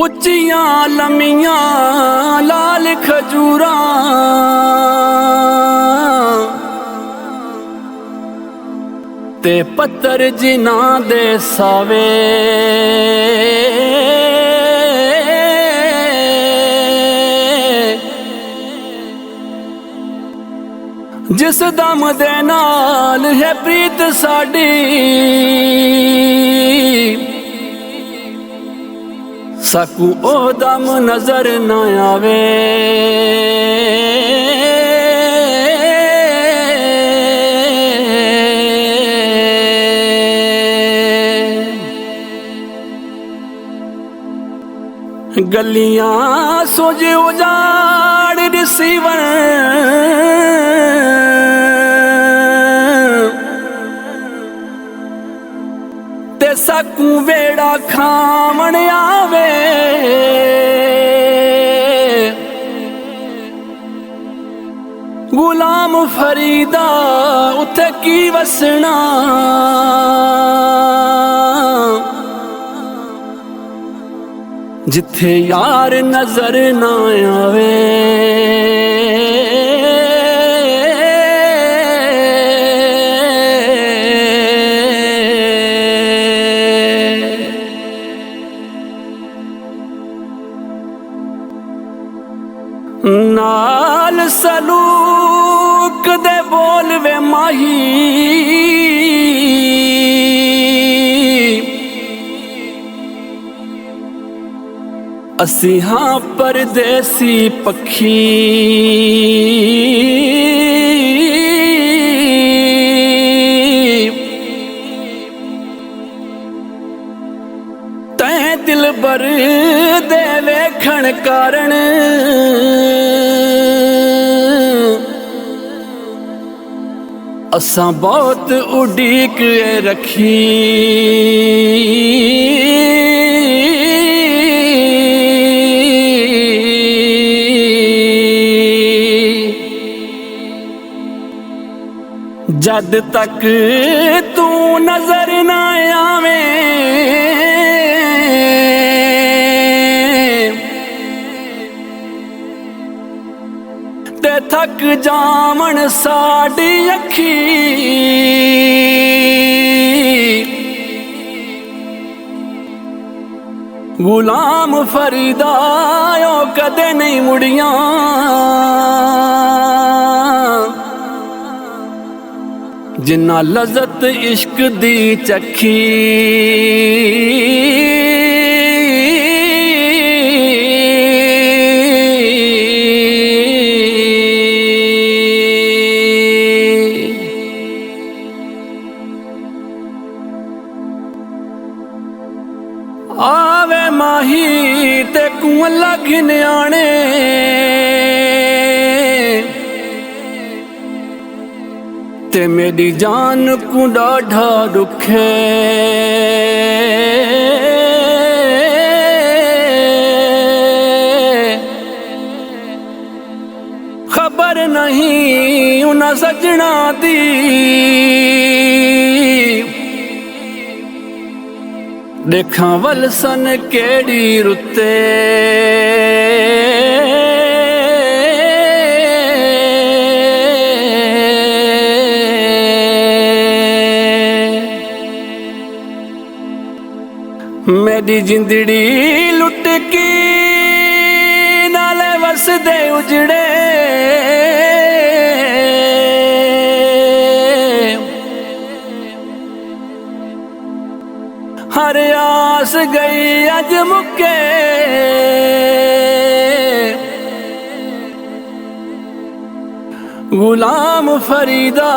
उच्चियां लम्मियां लाल खजूरां ते पत्तर जिन्हां दे सावे जिस दम दे नाल है प्रीत साडी साकू ओ दम नजर न आवे। गलियां सुज उजाड़ रिसीवर ते साकू वेड़ा खावण आवे। गुलाम फरीदा उथे की वसना जिथे यार नजर न आवे। नाल सलूक दे बोलवे माही असी हाँ परदेसी पखी। तैं दिल बर दे वेखण कारण असां बहुत उड़ीक रखी। जद तक तू नजर न आवे ते थक जावण साडी अखी। गुलाम फरीदा ओ कदे नहीं मुड़ियां जिन्ना लज़त इश्क दी चखी। आवे माही ते कुआं लग न्याणे ते मेरी जान को डाढ़ा दुखे। खबर नहीं उन्हां सजना दी देखा वलसन केड़ी रुते। मेरी जिंदड़ी लुट की नाले वसदे उजड़े हर आस गई अज मुके। गुलाम फरीदा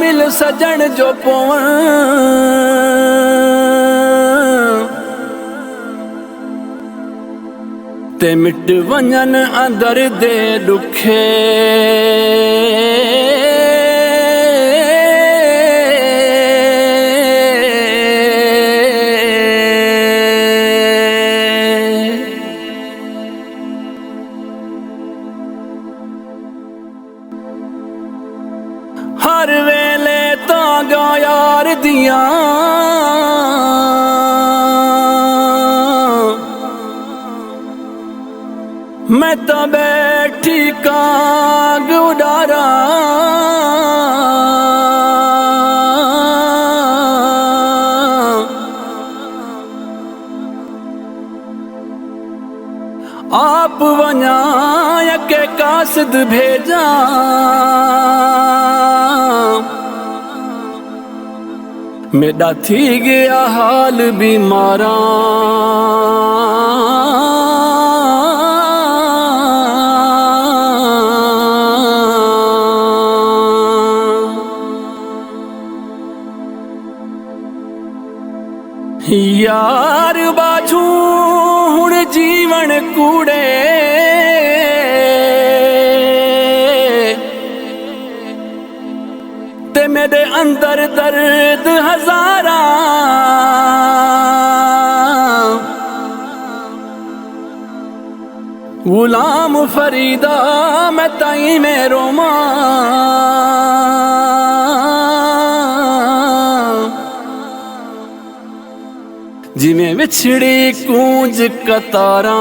मिल सजन जो पवन ते मिट वंजन अंदर दे दुखे। हर वेले तांगा यार दियां मैं तो बैठी काग उडारा आप वञा के कासिद भेजा मेरा थी गया हाल बीमारा यार बाजू हुण जीवन कूड़े ते मेरे अंदर दर्द हजारा गुलाम फरीदा मैं ताई में रोमा जिमें विछड़ी कूंज कतारा।